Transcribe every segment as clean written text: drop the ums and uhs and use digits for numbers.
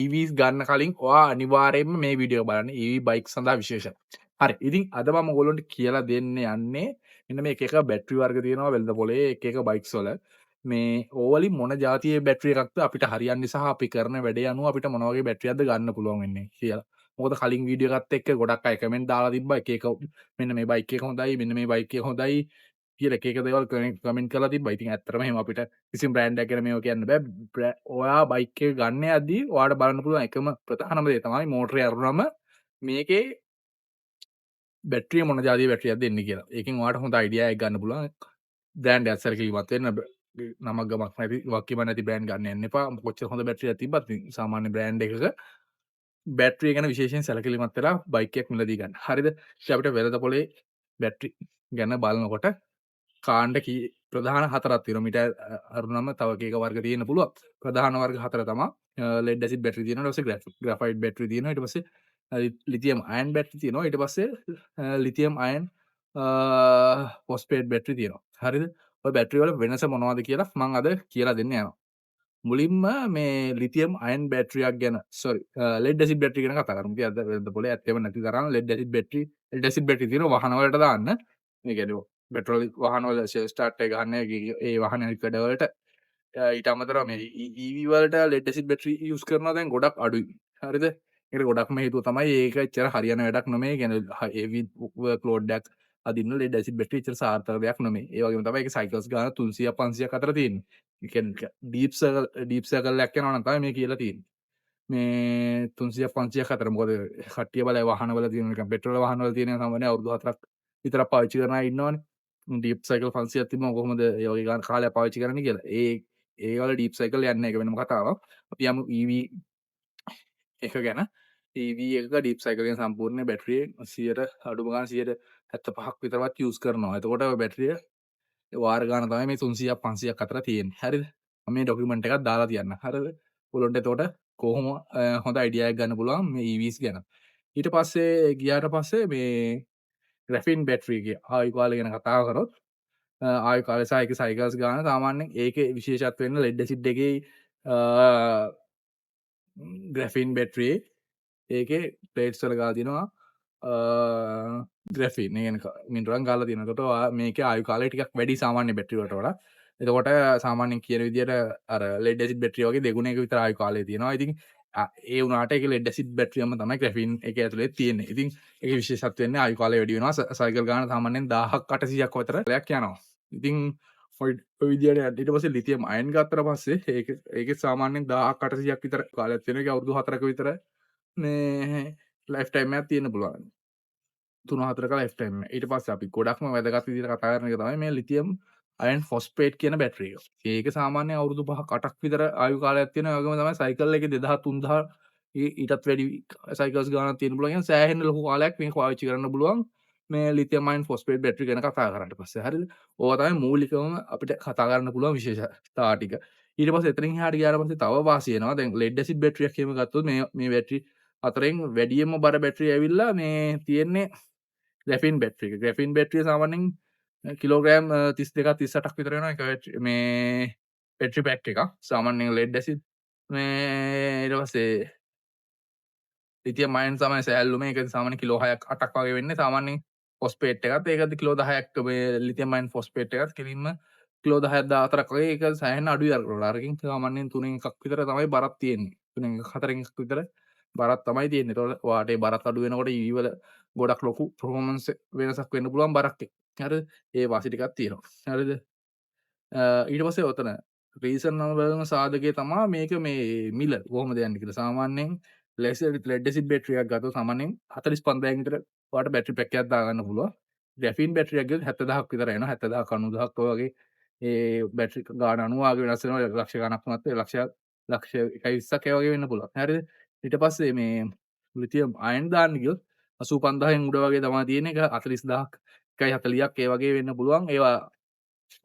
EVs ගන්න කලින් ඔයා අනිවාර්යයෙන්ම මේ වීඩියෝ බලන්න EV බයික් සඳහා විශේෂ. හරි. ඉතින් අද මම ඔයගොල්ලන්ට කියලා දෙන්න යන්නේ මෙන්න මේ එක එක බැටරි වර්ග තියෙනවා වෙළඳ පොලේ එක එක බයික්ස් වල. මේ ඕවලින් මොන જાතියේ බැටරි එකක්ද අපිට හරියන්නේ සහ අපි කරන වැඩේ අනුව අපිට මොන වගේ බැටරියක්ද ගන්න පුළුවන් වෙන්නේ කියලා. මොකද කලින් වීඩියෝ එකත් එක්ක ගොඩක් අය කමෙන්ට් දාලා තිබ්බා එක එක මෙන්න මේ බයික් එක හොඳයි මෙන්න මේ බයික් එක හොඳයි කියලා එක එක දේවල් කමෙන්ට් කරලා තිබ්බා. ඉතින් ඇත්තටම එහෙම අපිට කිසිම බ්‍රෑන්ඩ් එකක් ගැන මේව කියන්න බෑ. ඔයා බයික් එක ගන්න යද්දී ඔයාට බලන්න පුළුවන් එකම ප්‍රධානම දේ තමයි මෝටරේ අරුනම මේකේ බැටරිය මොන ජාතියේ බැටරියක්ද එන්නේ කියලා. ඒකෙන් ඔයාට හොඳ අයිඩියා එකක් ගන්න පුළුවන්. බ්‍රෑන්ඩ් එකක් සැලකිලිමත් වෙන්න නමක් ගමක් නැති වක්කීම නැති බ්‍රෑන්ඩ් ගන්න යන්න එපා. කොච්චර හොඳ බැටරියක් තිබ්බත් සාමාන්‍ය බ්‍රෑන්ඩ් එකක බැටරිය ගැන විශේෂයෙන් සැලකිලිමත් වෙලා බයික් එකක් මිලදී ගන්න. හරිද? ඉතින් අපිට වෙළඳ පොලේ බැටරි ගැන බලනකොට කාණ්ඩ ප්‍රධාන හතරක් තියෙනවා. මීට අරුණම තව එක එක වර්ග තියෙන්න පුළුවන්. ප්‍රධාන වර්ග හතර තමයි ලෙඩ් ඇසිඩ් බැටරි තියෙනවා. ඊට පස්සේ ග්‍රැෆයිට් බැටරි තියෙනවා. ඊට පස්සේ ලිතියම් අයන් බැටරි තියෙනවා. ඊට පස්සේ ලිතියම් අයන් ෆොස්ෆේට් බැටරි තියෙනවා. හරිද? ඔය බැටරි වල වෙනස මොනවද කියලා මම අද කියලා දෙන්න යනවා. මුලින්ම මේ ලිතියම් අයන් බැටරියක් ගැන ලෙඩ් ඇසිඩ් බැටරි ගැන කතා කරමු. ඉතින් අද වෙළඳ පොලේ ඇත්තෙම නැති තරම් ලෙඩ් ඇසිඩ් බැටරි තියෙන වාහන වලට දාන්න. මේ කියන්නේ පෙට්‍රෝල් වාහන වල සෙල්ෆ් ස්ටාර්ට් එක ගන්න ඒ වාහන වැඩ වලට ඊට අමතරව මේ EV වලට ලෙඩ් ඇසිඩ් බැටරි යූස් කරනවා දැන් ගොඩක් අඩුයි. හරිද? ඒකට ගොඩක්ම හේතුව තමයි ඒක එච්චර හරියන වැඩක් නෙමෙයි. කියන්නේ heavy work load එකක් අදින්න ලෙඩ් ඇසිඩ් බැටරි එච්චර සාර්ථක දෙයක් නෙමෙයි. ඒ වගේම තමයි ඒක සයිකල්ස් ගාන 300ක් 500ක් අතර තියෙන්නේ. ඒ කියන්නේ ඩීප් සර්කල් එකක් යනවා නම් තමයි මේ කියලා තියෙන්නේ. මේ 300ක් 500ක් අතර මොකද කට්ටිය බලයි වාහනවල තියෙන නිකන් පෙට්‍රෝල් වාහනවල තියෙන සාමාන්‍ය අවුරුදු 4ක් විතරක් පාවිච්චි කරන අය ඉන්නවනේ. ඩීප් සයිකල් 500ක් තිබ්බම කොහොමද ඒ වගේ ගාන කාලයක් පාවිච්චි කරන්නේ කියලා. ඒ වල ඩීප් සයිකල් යන්නේ නැහැ. ඒක වෙනම කතාවක්. අපි යමු EV එක ගැන. EV එකක ඩීප් සයිකල් කියන සම්පූර්ණ බැටරියේ 100ට අඩුම ගාන 175ක් විතරවත් යූස් කරනවා. එතකොට ඔය බැටරිය වාර ගාන තමයි මේ 300ක් 500ක් අතර තියෙන්නේ. හරිද? මම මේ ඩොකියුමන්ට් එකක් දාලා තියන්නම්. හරිද? ඔයගොල්ලන්ට එතකොට කොහොම හොඳ අයිඩියා එකක් ගන්න පුළුවන් මේ EVs ගැන. ඊට පස්සේ ගියාට පස්සේ මේ ග්‍රැෆින් බැටරි එකේ ආයු කාලය ගැන කතා කරොත් ආයු කාලය සහ ඒකේ සයිකල්ස් ගාන සාමාන්‍යයෙන් ඒකේ විශේෂත්වය වෙන ලෙඩ් ඇසිඩ් එකේ ග්‍රැෆින් බැටරියේ ඒකේ ප්ලේට්ස් වල ගාලා තියෙනවා ග්‍රැෆින් ඒ කියන්නේ මිනරල් ගාලා තියෙනවා. එතකොට මේකේ ආයු කාලය ටිකක් වැඩි සාමාන්‍ය බැටරි වලට වඩා. එතකොට සාමාන්‍යයෙන් කියන විදිහට අර ලෙඩ් ඇසිඩ් බැටරිය වගේ දෙගුණයක විතර ආයු කාලය තියෙනවා. ඉතින් ඒ වුණාට ඒකේ ලෙඩ් ඇසිඩ් බැටරියම තමයි ග්‍රැෆින් එකේ ඇතුලේ තියෙන්නේ. ඉතින් ඒකේ විශේෂත්වය වෙන්නේ ආයු කාලය වැඩි වෙනවා. සයිකල් ගාන සාමාන්‍යයෙන් 1000ක් 800ක් විතර ලයක් යනවා. ඉතින් ඔය විදිහට යද්දි ඊට පස්සේ ලිතියම් අයන් ගත්තට පස්සේ ඒකේ සාමාන්‍යයෙන් 1000ක් 800ක් විතර කාලයක් තියෙනවා. ඒක අවුරුදු 4ක විතර මේ ලයිෆ් ටයිම් එකක් තියෙන්න පුළුවන්. 3-4ක ලයිෆ් ටයිම් එක. ඊට පස්සේ අපි ගොඩක්ම වැදගත් විදිහට කතා කරන එක තමයි මේ ලිතියම් අයන් ෆොස්ෆේට් කියන බැටරි එක. ඒක සාමාන්‍යයෙන් අවුරුදු 5ක් 8ක් විතර ආයු කාලයක් තියෙනවා. ඒ වගේම තමයි සයිකල් එකේ 2000 3000 ඊටත් වැඩි සයිකල්ස් ගානක් තියෙන්න පුළුවන්. يعني සෑහෙන ලොකු කාලයක් මේක පාවිච්චි කරන්න පුළුවන්. මේ ලිතියම් අයන් ෆොස්ෆේට් බැටරි ගැන කතා කරාට පස්සේ. හරිද? ඕවා තමයි මූලිකවම අපිට කතා කරන්න පුළුවන් විශේෂතා ටික. ඊට පස්සේ එතනින් එහාට ගියාට පස්සේ තව වාසි එනවා. දැන් ලෙඩ් ඇසිඩ් බැටරියක් එහෙම ගත්තොත් මේ බැටරි අතරෙන් වැඩියෙන්ම බර බැටරිය ඇවිල්ලා මේ තියෙන්නේ ග්‍රැෆින් බැටරි එක. ග්‍රැෆින් බැටරිය සාමාන්‍යයෙන් කිලෝග්‍රෑම් 32ක් 38ක් විතර වෙනවා. එක මේ බැටරි පැක් එකක්. සාමාන්‍යයෙන් ලෙඩ් ඇසිඩ් මේ ඊට පස්සේ ලිතියම් අයන් තමයි සෑහළු මේක සාමාන්‍යයෙන් කිලෝ 6ක් 8ක් වගේ වෙන්නේ. සාමාන්‍යයෙන් ෆොස්ෆේට් එකත් ඒකද කිලෝ 10ක් මේ ලිතියම් අයන් ෆොස්ෆේට් එකත් කෙලින්ම කිලෝ 10ක් 14ක් වගේ ඒක සෑහෙන අඩුයි අරකට. අරකින් සාමාන්‍යයෙන් 3න් එකක් විතර තමයි බරක් තියෙන්නේ. 3න් එකක් 4න් එකක් විතර බරක් තමයි තියෙන්නේ. ඒතකොට ඔයාට ඒ බරක් අඩු වෙනකොට EV වල ගොඩක් ලොකු පර්ෆෝමන්ස් වෙනසක් වෙන්න පුළුවන් බරක් එක්ක. හරිද? ඒ වාසි ටිකක් තියෙනවා. හරිද? ඊට පස්සේ ඔතන රීසන් නම බලන සාධකය තමා මේක මේ මිල කොහොමද යන්නේ කියලා. සාමාන්‍යයෙන් ලෙඩ් ඇසිඩ් බැටරියක් ගත්තොත් සාමාන්‍යයෙන් 45000න් විතර ඔයාලට බැටරි පැක් එකක් දාගන්න පුළුවන්. ග්‍රැෆින් බැටරියක් ගත්තොත් 70000ක් විතර එනවා. 70000ක් 90000ක් ඔය වගේ ඒ බැටරි ගාන අනුව වෙනස් වෙනවා. ලක්ෂ ගණක් වුණත් ලක්ෂ 120ක් ඒ වගේ වෙන්න පුළුවන්. හරිද? ඊට පස්සේ මේ ලිතියම් අයන් දාන්න ගියොත් 85000න් උඩ වගේ තමයි තියෙන එක 40000ක් 140ක් ඒ වගේ වෙන්න පුළුවන්. ඒවා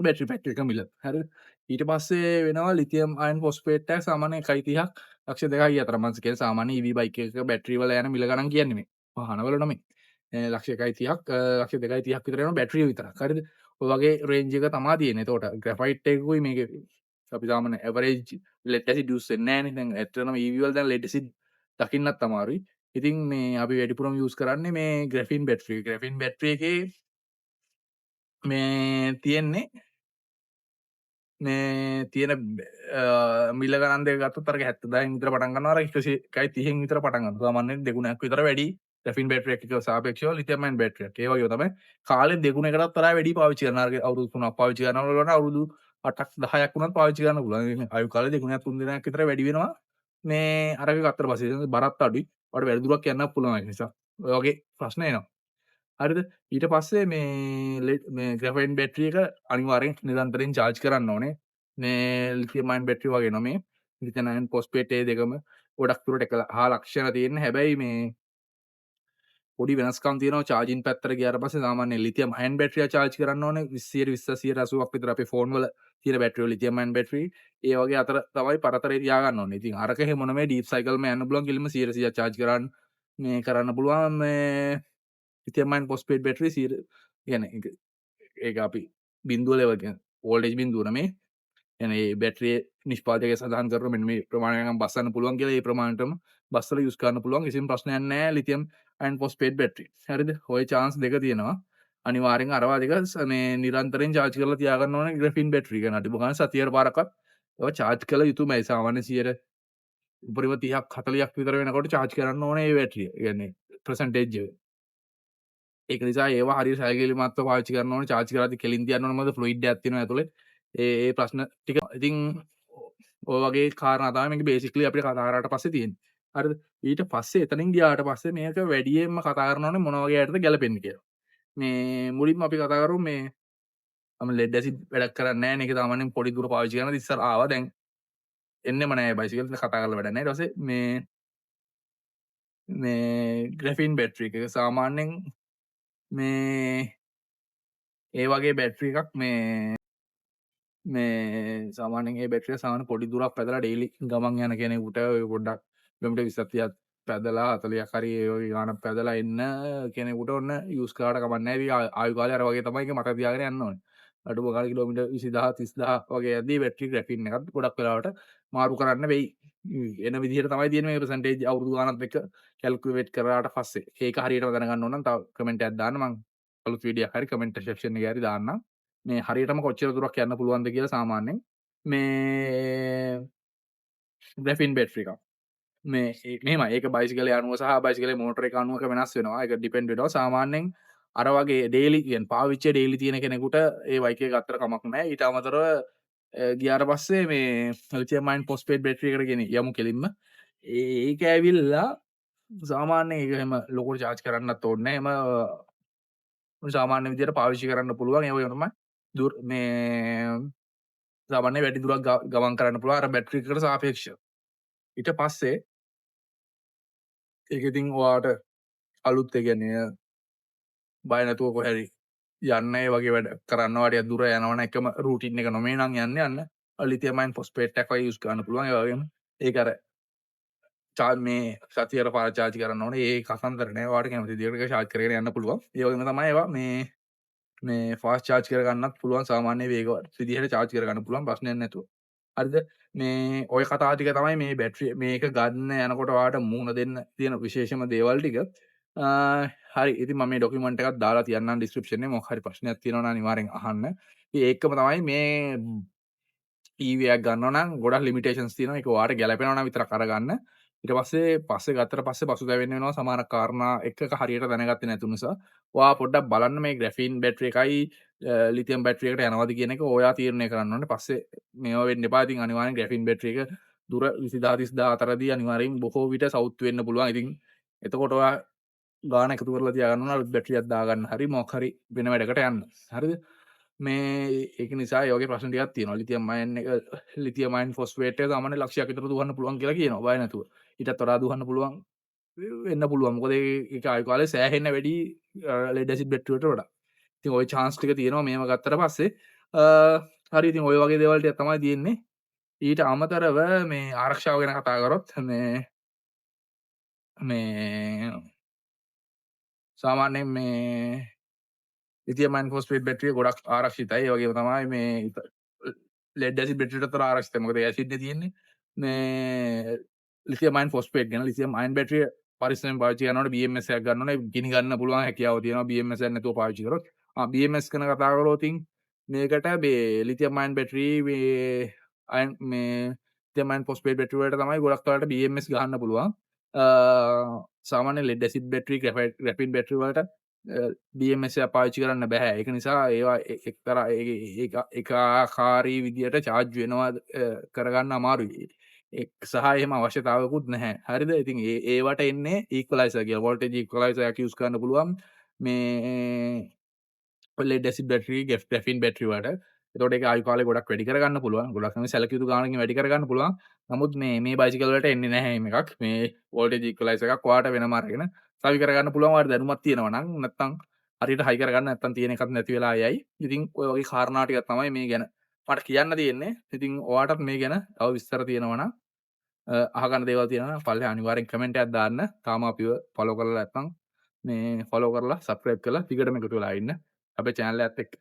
බැටරි පැක් එක මිල. හරිද? ඊට පස්සේ වෙනවා ලිතියම් අයන් ෆොස්ෆේට් එක සාමාන්‍යයෙන් 130ක් ලක්ෂ 2යි අතර. මම කියන්නේ සාමාන්‍ය EV බයික් එකක බැටරි වල යන මිල ගණන් කියන්නේ මේ. වාහනවල නෙමෙයි. ලක්ෂ 130ක් ලක්ෂ 230ක් විතර යනවා බැටරිය විතරක්. හරිද? ඔය වගේ රේන්ජ් එක තමයි තියෙන්නේ. එතකොට ග්‍රැෆයිට් එකකුයි මේකේ අපි සාමාන්‍ය ඇවරේජ් ලෙඩ් ඇසිඩ් යූස් වෙන්නේ නෑනේ. දැන් ඇත්තටම EV වල දැන් ලෙඩ් ඇසිඩ් දකින්නත් අමාරුයි. ඉතින් මේ අපි වැඩිපුරම යූස් කරන්නේ මේ ග්‍රැෆීන් බැටරි. ග්‍රැෆීන් බැටරි එකේ මේ තියෙන්නේ මේ තියෙන මිල ගණන් දෙක ගත්තොත් අර 70,000න් විතර පටන් ගන්නවා. අර 130න් විතර පටන් ගන්නවා. සාමාන්‍යයෙන් දෙගුණයක් විතර වැඩි ග්‍රැෆීන් බැටරි එකකට සාපේක්ෂව ලිතියම් අයන් බැටරි එකක්. ඒ වගේම තමයි කාලෙන් දෙගුණයකටත් වඩා වැඩි පාවිච්චි කරනවා. අර අවුරුදු 3ක් පාවිච්චි කරනවට වඩා අවුරුදු 8ක් 10ක් වුණත් පාවිච්චි කරන්න පුළුවන්. ආයු කාලේ දෙගුණයක් 3 දිනයක් විතර වැඩි වෙනවා. මේ අරක ගත්තට පස්සේ බරත් අඩුයි. ඔයාලට වැඩි දුරක් යන්නත් පුළුවන් ඒක නිසා. ඔය වගේ ප්‍රශ්න එනවා. හරිද? ඊට පස්සේ මේ ග්‍රැෆයින් බැටරි එක අනිවාර්යෙන් නිරන්තරයෙන් charge කරන්න ඕනේ. මේ ලිතියම් අයන් බැටරි වගේ නෙමෙයි. ලිතියම් අයන් ෆොස්ෆේට් ඒ දෙකම ගොඩක් දුරට එකහා ලක්ෂණ තියෙන්නේ. හැබැයි මේ පොඩි වෙනස්කම් තියෙනවා charging පැත්තට ගියාට පස්සේ සාමාන්‍යයෙන් ලිතියම් අයන් බැටරිය charge කරන්න ඕනේ 20 80ක් විතර අපේ ෆෝන් වල තියෙන බැටරි වල ලිතියම් අයන් බැටරි ඒ වගේ අතර තමයි පරතරේ තියාගන්න ඕනේ. ඉතින් අරක එහෙම නෙමෙයි ඩීප් සයිකල්ම යන්න පුළුවන් කිලිම 100 charge කරන්න මේ කරන්න පුළුවන් මේ ලිතියම් අයන් ෆොස්ෆේට් බැටරි 100 කියන්නේ ඒක අපි බිඳුව ලෙවල් කියන්නේ වෝල්ටේජ් බිඳුව නෙමෙයි. එනේ බැටරිය නිෂ්පාදකය සඳහන් කරන මෙන්න මේ ප්‍රමාණයක් බස්සන්න පුළුවන් කියලා ඒ ප්‍රමාණයටම බස්සලා යූස් කරන්න පුළුවන් කිසිම ප්‍රශ්නයක් නැහැ ලිතියම් අයන් ෆොස්ෆේට් බැටරි. හරිද? ඔය chance දෙක තියෙනවා. අනිවාර්යෙන් අරවා දෙක මේ නිරන්තරයෙන් charge කරලා තියාගන්න ඕනේ ග්‍රැෆීන් බැටරි එක. අඩු ගානේ සතියකට පාරක්වත් ඒවා charge කළ යුතුමයි. සාමාන්‍ය 100ට උපරිම 30ක් 40ක් විතර වෙනකොට charge කරන්න ඕනේ මේ බැටරිය. ඒ කියන්නේ percentage එක. ඒක නිසා ඒවා හරියට සැලකිලිමත්ව පාවිච්චි කරන්න ඕනේ. charge කරද්දී කෙලින් තියන්න ඕනේ. මොකද fluid එකක් තියෙනවා ඇතුලේ. ඒ ප්‍රශ්න ටික ඉතින් ඔය වගේ කාරණා තමයි මේක බේසිකලි අපිට කතා කරාට පස්සේ තියෙන්නේ. හරිද? ඊට පස්සේ එතනින් ගියාට පස්සේ මේක වැඩියෙන්ම කතා කරනවානේ මොන වගේ අයටද ගැලපෙන්නේ කියලා. මේ මුලින්ම අපි කතා කරමු මේ මම ලෙඩ් ඇසිඩ් වැඩක් කරන්නේ නැහැ නේ. ඒක සාමාන්‍යයෙන් පොඩි දුර පාවිච්චි කරනද ඉස්සර ආවා. දැන් එන්නෙම නැහැ බයිසිකල් කතා කරලා වැඩක් නැහැ. ඊට පස්සේ මේ ග්‍රැෆීන් බැටරි එක සාමාන්‍යයෙන් මේ ඒ වගේ බැටරි එකක් මේ සාමාන්‍යයෙන් ඒ බැටරිය සාමාන්‍ය පොඩි දුරක් පැදලා ඩේලි ගමන් යන කෙනෙකුට ඔය පොඩ්ඩක් කිලෝමීටර් 20ක් 30ක් පැදලා 40ක් හරි ඒ වගේ ගානක් පැදලා එන්න කෙනෙකුට ඔන්න යූස් කරාට කමක් නැහැ. ඉතින් ආයු කාලේ අර වගේ තමයි ඒක මතක තියාගෙන යන්න ඕනේ. අඩුම ගානේ කිලෝමීටර් 20000 30000 වගේ යද්දී බැටරි ග්‍රැෆීන් එකත් ගොඩක් වෙලාවට මාරු කරන්න වෙයි. එන විදිහට තමයි තියෙන්නේ මේ පර්සන්ටේජ් අවුරුදු ගානක් එක්ක කැල්කියුලේට් කරාට පස්සේ. ඒක හරියටම දැනගන්න ඕන නම් තව කමෙන්ට් එකක් දාන්න මම අලුත් වීඩියෝ එකක් හරි කමෙන්ට් සෙක්ෂන් එකේ හරි දාන්නම්. මේ හරියටම කොච්චර දුරක් යන්න පුළුවන්ද කියලා සාමාන්‍යයෙන් මේ ග්‍රැෆීන් බැටරි එකක්. මෙහෙමයි ඒක බයිසිකලේ අණුව සහ බයිසිකලේ මෝටර එක අණුවක වෙනස් වෙනවා. ඒක ඩිපෙන්ඩ් වෙනවා. සාමාන්‍යයෙන් අර වගේ ඩේලි කියන්නේ පාවිච්චි ඩේලි තියෙන කෙනෙකුට ඒ බයික් එක ගත්තට කමක් නැහැ. ඊට අමතරව ගියාට පස්සේ මේ ලිතියම් අයන් ෆොස්ෆේට් බැටරි එකට ගෙන යමු කෙලින්ම. ඒක ඇවිල්ලා සාමාන්‍යයෙන් ඒක එහෙම ලොකුට charge කරන්නත් ඕනේ නැහැ. සාමාන්‍ය විදිහට පාවිච්චි කරන්න පුළුවන්. ඒ වගේම තමයි මේ සාමාන්‍ය වැඩි දුරක් ගමන් කරන්න පුළුවන් අර බැටරි එකකට සාපේක්ෂව. ඊට පස්සේ ඒක ඉතින් ඔයාට අලුත් ඒ කියන්නේ බය නැතුව කොහේ හරි යන්න ඒ වගේ වැඩ කරන්න වාටියක් දුර යනවනම් එකම රූටින් එක නොමේ නම් යන්න ලිතියම් අයන් ෆොස්ෆේට් එකක් වගේ යූස් කරන්න පුළුවන්. ඒ වගේම ඒක අර මේ සතියට පාර charge කරන්න ඕනේ. ඒ කතන්දර නෑ. ඔයාට කැමති විදිහට ඒක charge කරගෙන යන්න පුළුවන්. ඒ වගේම තමයි ඒවා මේ ෆාස්ට් charge කරගන්නත් පුළුවන්. සාමාන්‍ය වේගවත් විදිහට charge කරගන්න පුළුවන් ප්‍රශ්නයක් නැතුව. හරිද? මේ ඔය කතා ටික තමයි මේ බැටරි මේක ගන්න යනකොට ඔයාට මුහුණ දෙන්න තියෙන විශේෂම දේවල් ටික. හරි ඉතින් මම මේ ඩොකියුමන්ට් එකක් දාලා තියන්නම් ඩිස්ක්‍රිප්ෂන් එකේ. මොකක් හරි ප්‍රශ්නයක් තියෙනවා නම් අනිවාර්යෙන් අහන්න. ඉතින් ඒකම තමයි මේ EV එකක් ගන්නවා නම් ගොඩක් ලිමිටේෂන්ස් තියෙනවා. ඒක ඔයාට ගැලපෙනවා නම් විතරක් අරගන්න. ඊට පස්සේ ගත්තට පස්සේ පසුතැවෙන්න වෙනවා සමහර කාරණා එකක හරියට දැනගත්තේ නැති නිසා. ඔයා පොඩ්ඩක් බලන්න මේ ග්‍රැෆීන් බැටරි එකයි ලිතියම් බැටරි එකට යනවද කියන එක ඔයා තීරණය කරන්න ඕනේ. පස්සේ මේවා වෙන්න එපා. ඉතින් අනිවාර්යෙන් ග්‍රැෆීන් බැටරි එක දුර 20000 30000 අතරදී අනිවාර්යෙන් බොහෝ විට සවුත් වෙන්න පුළුවන්. ඉතින් එතකොට ඔයා ගාන එකතු කරලා තියාගන්න ඕන අලුත් බැටරියක් දාගන්න හරි මොකක් හරි වෙන වැඩකට යන්න. හරිද? මේ ඒක නිසා ඒ වගේ ප්‍රශ්න ටිකක් තියෙනවා. ලිතියම් අයන් ෆොස්ෆේට් එක සාමාන්‍ය ලක්ෂයක් විතර දුවන්න පුළුවන් කියලා කියනවා. බය නැතුව. ඊටත් වඩා දුවන්න පුළුවන් වෙන්න පුළුවන්. මොකද ඒක ආයු කාලේ සෑහෙන්න වැඩි ලෙඩ් ඇසිඩ් බැටරි වලට වඩා. ඉතින් ওই chance ටික තියෙනවා මේව ගත්තට පස්සේ. හරි ඉතින් ওই වගේ දේවල් ටික තමයි තියෙන්නේ. ඊට අමතරව මේ ආරක්ෂාව ගැන කතා කරොත් මේ සාමාන්‍යයෙන් මේ ලිතියම් අයන් ෆොස්ෆේට් බැටරිය ගොඩක් ආරක්ෂිතයි. ඒ වගේම තමයි මේ ලෙඩ් ඇසිඩ් බැටරියට වඩා ආරක්ෂිතයි. මොකද ඇසිඩ් නේ තියෙන්නේ. මේ ලිතියම් අයන් ෆොස්ෆේට් ගැන ලිතියම් අයන් බැටරිය පරිස්සමෙන් පාවිච්චි කරනකොට BMS එකක් ගන්න ඕනේ. ගිනි ගන්න පුළුවන් හැකියාව තියෙනවා BMS එකක් නැතුව පාවිච්චි කරොත්. BMS ගැන කතා කරොත් මේකට මේ ලිතියම් අයන් බැටරි මේ අයන් මේ ලිතියම් අයන් ෆොස්ෆේට් බැටරි වලට තමයි ගොඩක් වෙලාවට BMS ගහන්න පුළුවන්. සාමාන්‍ය lead acid battery graphene battery වලට BMS එක පාවිච්චි කරන්න බෑ. ඒක නිසා ඒවා එක්තරා ඒක ආකාරී විදියට charge වෙනවා කරගන්න අමාරුයි. සහ එහෙම අවශ්‍යතාවයකුත් නැහැ. හරිද? ඉතින් ඒවට එන්නේ equalizer කියලා. voltage equalizer එකක් use කරන්න පුළුවන්. මේ lead acid battery, graphene battery වලට. එතකොට ඒක ආයු කාලය ගොඩක් වැඩි කරගන්න පුළුවන්. ගොඩක් නෙමෙයි සැලකිය යුතු ගාණකින් වැඩි කරගන්න පුළුවන්. නමුත් මේ බයිසිකල් වලට එන්නේ නැහැ එහෙම එකක්. මේ voltage equalizer එකක් ඔයාට වෙනම අරගෙන සවි කරගන්න පුළුවන්. ඔයාලට දැනුමක් තියෙනවා නම් නැත්තම් හරියට හයි කරගන්න නැත්තම් තියෙන එකක් නැති වෙලා යයි. ඉතින් ඔය වගේ කාරණා ටිකක් තමයි මේ ගැන මට කියන්න තියෙන්නේ. ඉතින් ඔයාටත් මේ ගැන තව විස්තර තියෙනවා නම් අහගන්න දේවල් තියෙනවා නම් පල්ලෙහා අනිවාර්යෙන් කමෙන්ට් එකක් දාන්න. තාම අපිව ෆලෝ කරලා නැත්නම් මේ ෆලෝ කරලා සබ්ස්ක්‍රයිබ් කරලා දිගටම එකතු වෙලා ඉන්න. අපේ channel එකත් එක්ක